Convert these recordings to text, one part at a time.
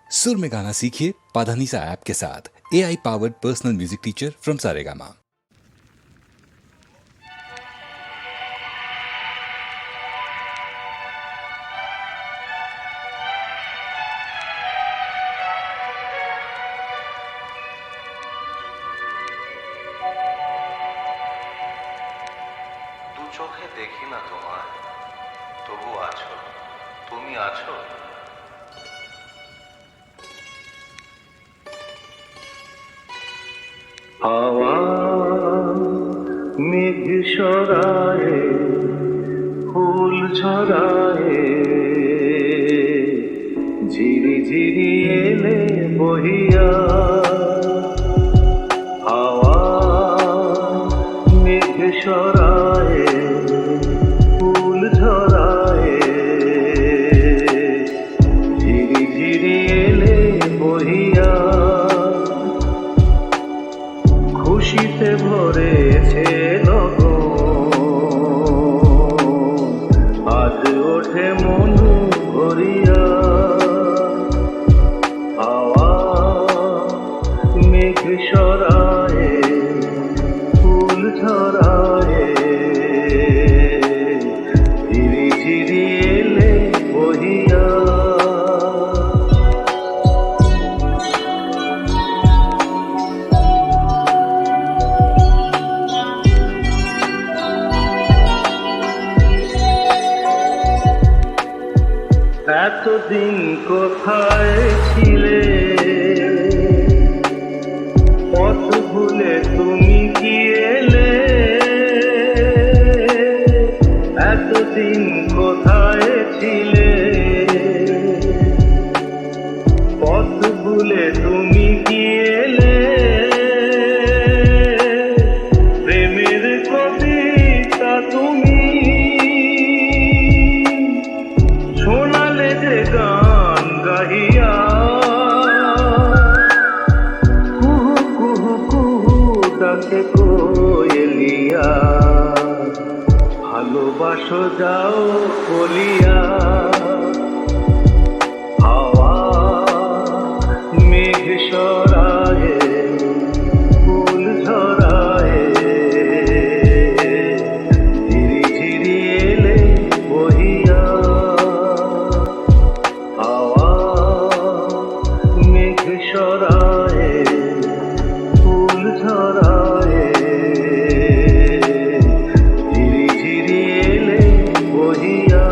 सुर में गाना सीखिए पाधानीसा ऐप के साथ। AI powered personal music teacher from Saregama. দু চোখে দেখি না তোমায়, তবু আছো, তুমি আছো। হাওয়া মেঘ সরায়, ফুল ঝরায়, ঝিরি ঝিরি এলে বহিয়া। হাওয়া মেঘ সরায়, ফুল ঝরায়, ঝিরি ঝিরি এলে বহিয়া। খুশিতে ভরেছে লগন, আজ ওঠে মন ভরিয়া। হাওয়া মেঘ সরায়, ফুল ঝরায়, ঝিরি ঝিরি এলে বহিয়া। এতদিন কোথায় ছিলে, পথ ভুলে তুমি কি এলে? এতদিন কোথায় ছিলে, পথ ভুলে তুমি কি এলে? প্রেমের কবিতা তুমি শোনালে যে গান গাহিয়া। কুহু কুহু কুহু ডাকে কোয়েলিয়া, ভালোবাসো যাও বলিয়া। হাওয়া মেঘ সরায়, ফুল ঝরায়, ঝিরি ঝিরি এলে বহিয়া। হাওয়া মেঘ সরায়, ফুল ঝরায়, ঝিরি ঝিরি এলে বহিয়া।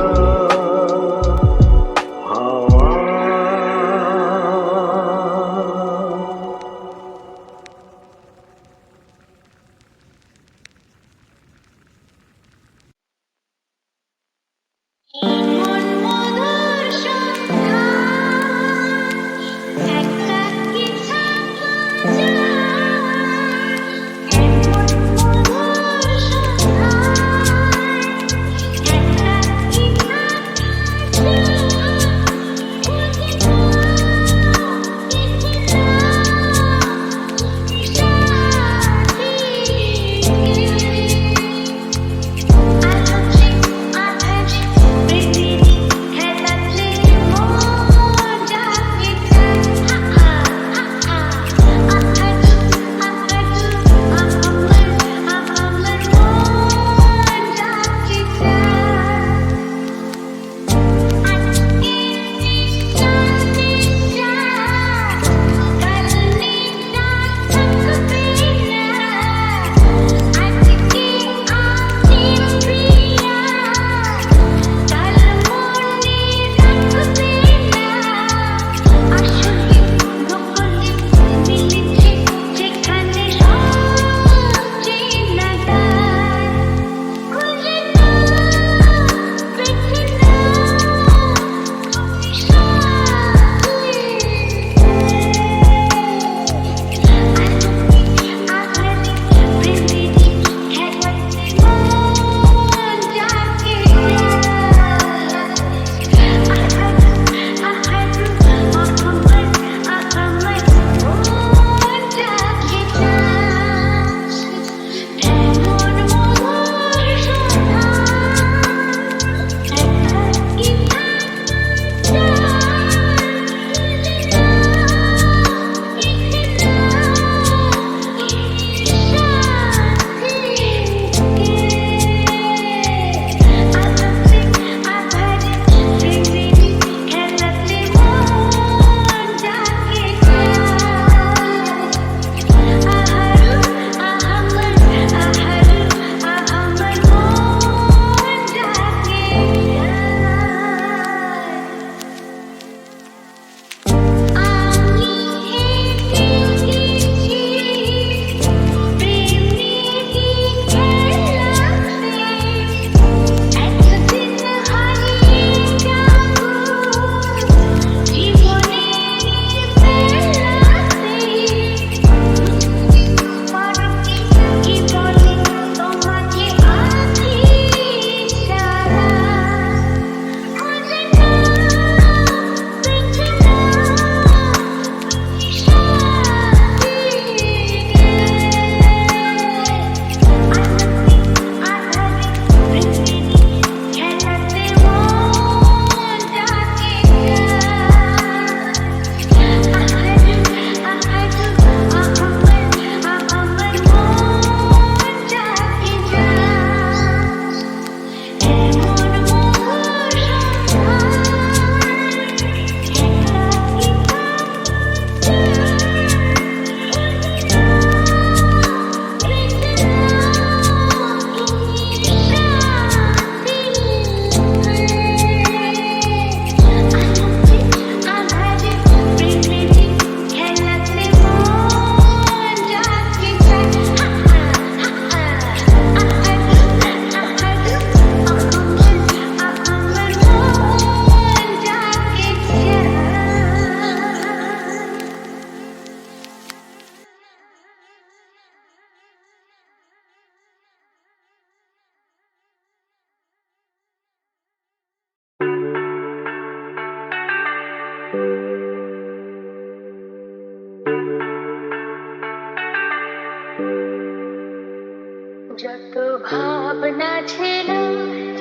যত ভাবনা ছিল,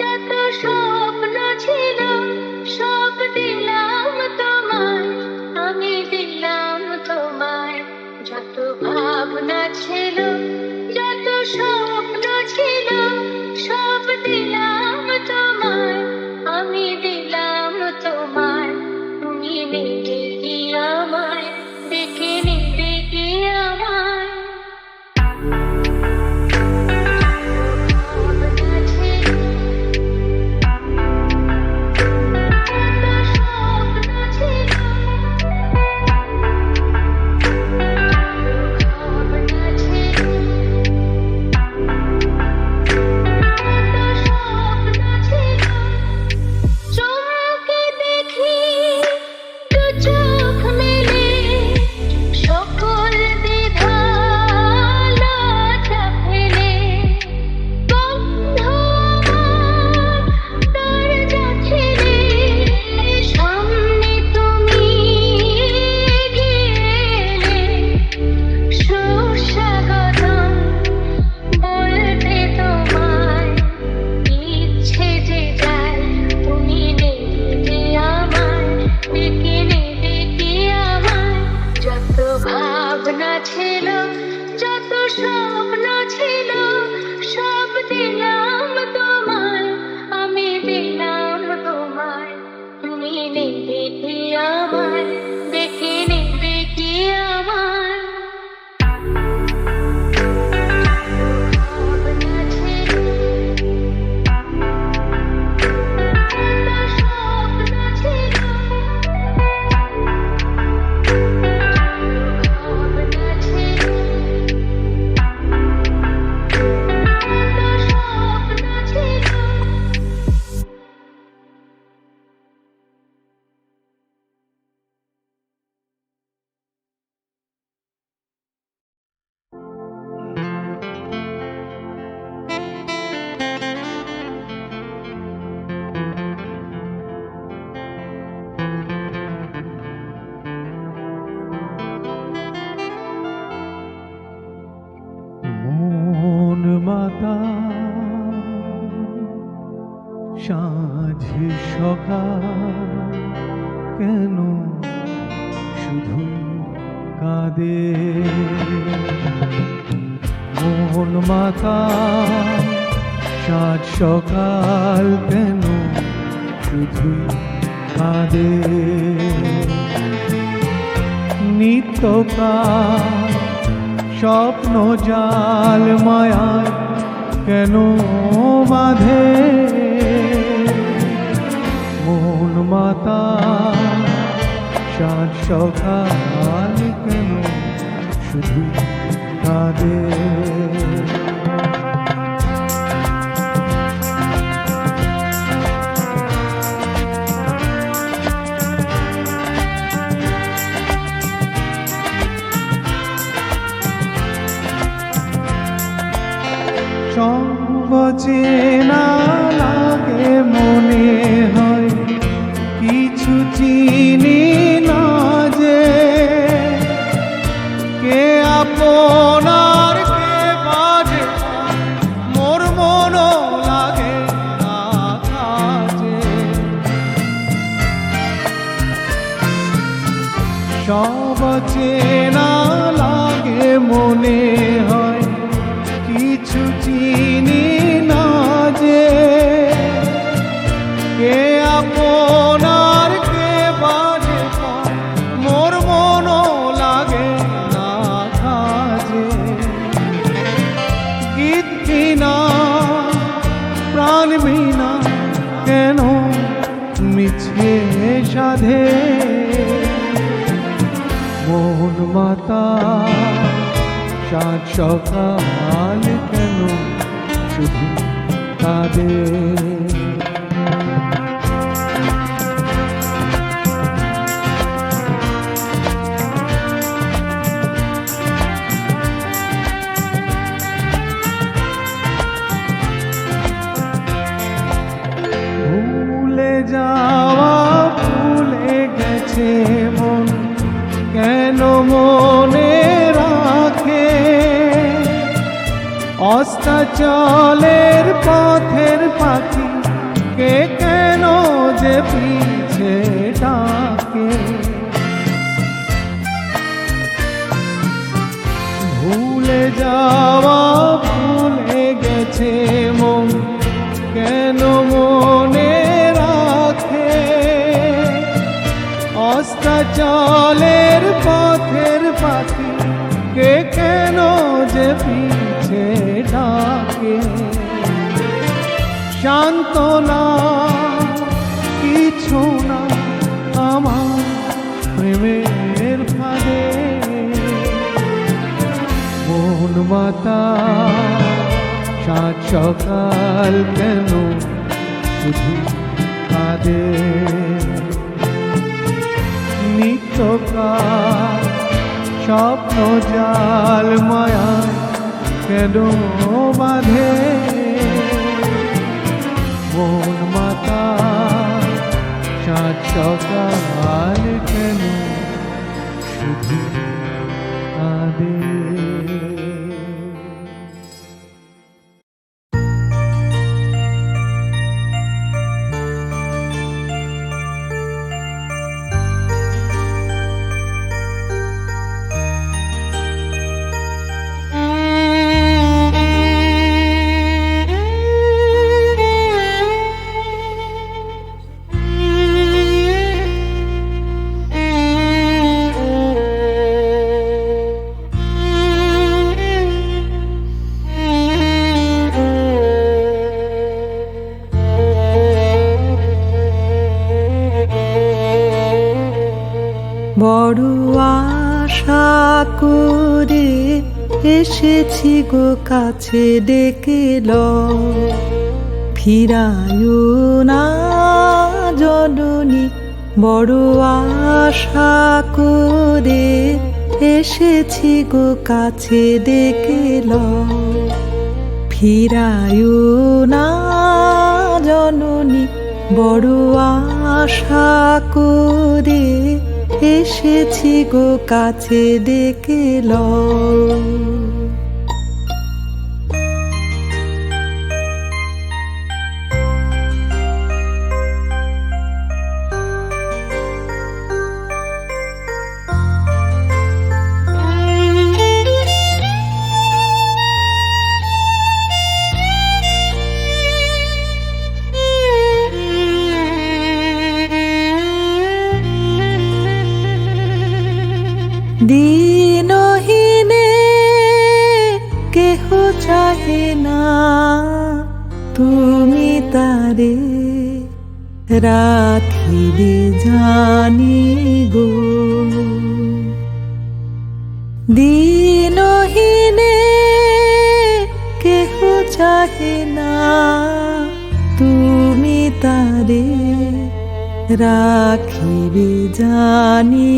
যত স্বপ্ন ছিল, সব দিলাম তোমায়, আমি দিলাম তোমায়। যত ভাবনা ছিল, যত স্বপ্ন ছিল, সব দিলাম তোমায়, আমি দিলাম তোমায়। তুমি নেবে কি আমায়, দেখে নেবে কি আমায়। চোখে দেখি দু চোখ মেলে, সকল দ্বিধা লজ্জা ফেলে। বন্ধ আমার দরজা ছেড়ে, সামনে তুমি এগিয়ে এলে। সুস্বাগতম বলতে তোমায়, ইচ্ছে যে যায়, তুমি নেবে কি আমায়, ডেকে নেবে কি আমায়। যত ভাবনা ছিল, যত স্বপ্ন ছিল, সব দিলাম তোমায়, আমি দিলাম তোমায়। তুমি নেবে কি আমায়, ডেকে নেবে কি আমায়। ভাবনা ছিল, স্বপ্ন ছিল, ভাবনা ছিল, স্বপ্ন ছিল। মন মাতা সাঁঝ সকাল কেন শুধু কাঁদে। মন মাতা সাঁঝ সকাল কেন শুধু কাঁদে। নিত্যকাল স্বপ্ন জাল মায়ায় কেন বাঁধে। মন মাতা সাত সকাল কেন শুধু কাঁদে। চেনা লাগে মনে হয় কিছু চিনি না যে কে আপনার কে বাজে মোর মন লাগে না কাজে। সব চেনা লাগে মনে হয় কিছু চিনি না যে কে আপনার কে বাজে মোর মন লাগে না কাজে। গীত বিনা প্রাণ বিনা কেন মিছে সাধে। মন মাতা সাত সকাল কেন শুধু কাঁদে। ভুলে যাওয়া ভুলে গেছে মন কেন মনে রাখে। অস্তাচলের পথের পাখি কে কেন যে পিছে ডাকে, ভুলে যাওয়া ভুলে গেছে মন কেন মনে রাখে, অস্তাচলের পথের পাখি কে কেন যে পিছে ডাকে, সান্ত্বনা কিছু না আমার প্রেমের ফাঁদে, মন মাতা সাত সকাল কেন শুধু কাঁদে, নিত্যকার স্বপ্ন জাল মায়া কেন বাঁধে, মন মাতা সাত সকাল কেন শুধু কাঁদে। বড় আশা করে এসেছি গো কাছে ডেকে লও, ফিরায়ও না জননী। বড় আশা করে এসেছি গো কাছে ডেকে লও, ফিরায়ও না জননী। বড় আশা করে এসেছি গো কাছে ডেকে লও। দিনহীনে কেহ চাহে না তুমি তারে রাখিবে জানি গো। দিনহীনে কেহ চাহে না তুমি তারে রাখিবে জানি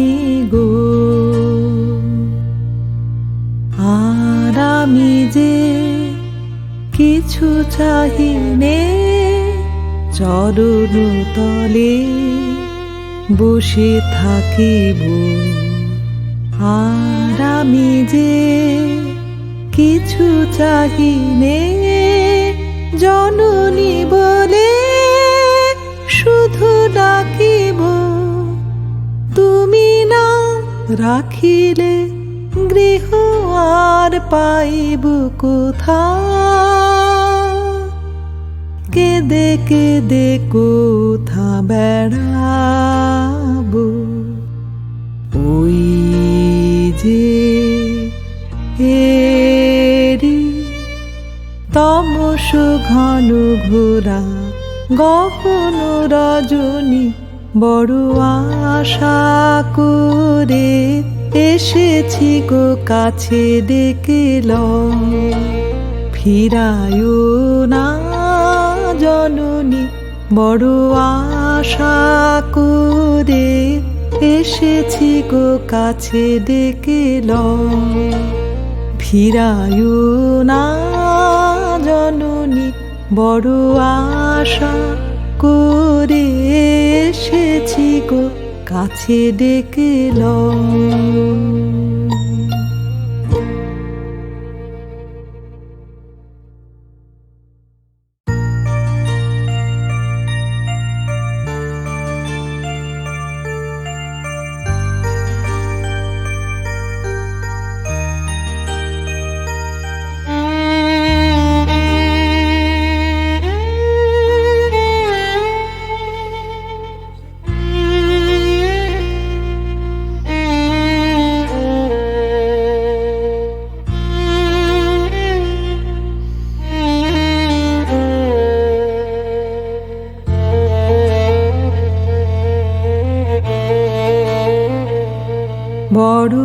গো। আর আমি যে কিছু চাহিনে চরণ তলে বসে থাকিব। আর আমি যে কিছু চাহিনে জননী বলে শুধু ডাকিব। তুমি না রাখিলে গৃহ আর পাইব কোথা। কেঁদে কেঁদে কোথা বেড়াব। ওই যে এরি তমস ঘন ঘোরা গহন রজনী। বড় আশা করে এসেছি গো কাছে ডেকে লও, ফিরায়ও না জননী। বড় আশা করে এসেছি গো কাছে ডেকে লও, ফিরায়ও না জননী। বড় আশা করে এসেছি গো কাছে ডেকে লও। বড়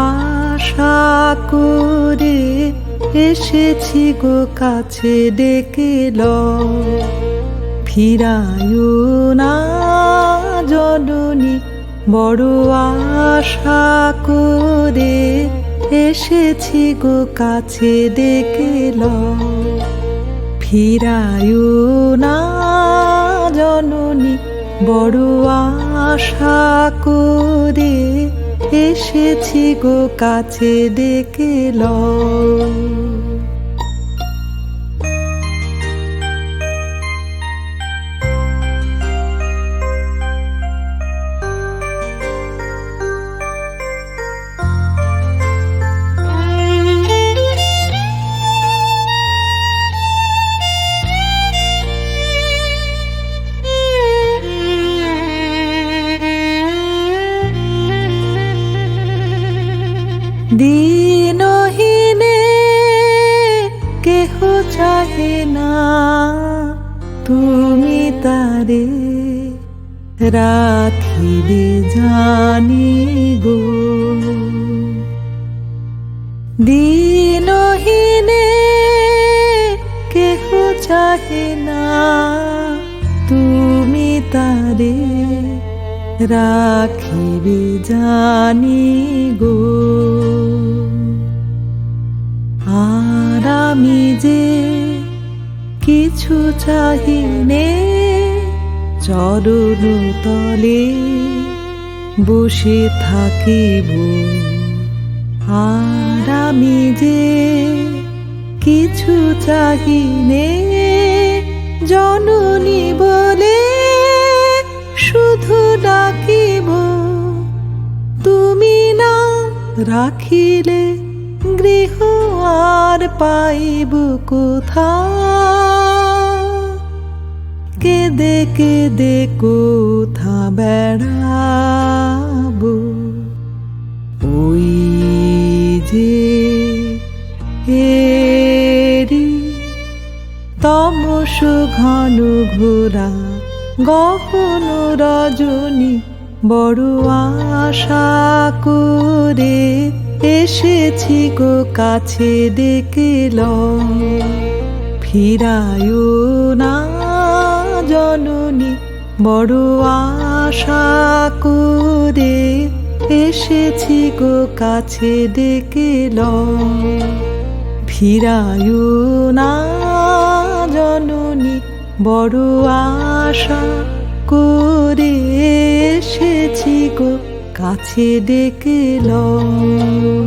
আশা করে এসেছি গো কাছে ডেকে লও ফিরায়ো না জননী বড় আশা করে এসেছি গো কাছে ডেকে লও ফিরায়ো না জননী বড় আশা করে এসেছি গো কাছে ডেকে লও দিনহীনে কেহ চাহে না তুমি তারে রাখিবে জানি গো দিনহীনে কেহ চাহে না তুমি তারে রাখিবে জানি গো আর আমি যে কিছু চাহিনে চরণ তলে বসে থাকিব আর আমি যে কিছু চাহিনে জননী বলে শুধু ডাকিব তুমি না রাখিলে গৃহ আর পাইব কোথা কেদে কেদে কোথা বেড়াব ওই যে এরি তমস ঘন ঘোরা গহন রজনী বড় আশা করে এসেছি গো কাছে ডেকে লও ফিরায়ো না জননী বড় আশা করে এসেছি গো কাছে ডেকে লও ফিরায়ো না জননী বড় আশা করে এসেছি গো কাছে ডেকে লও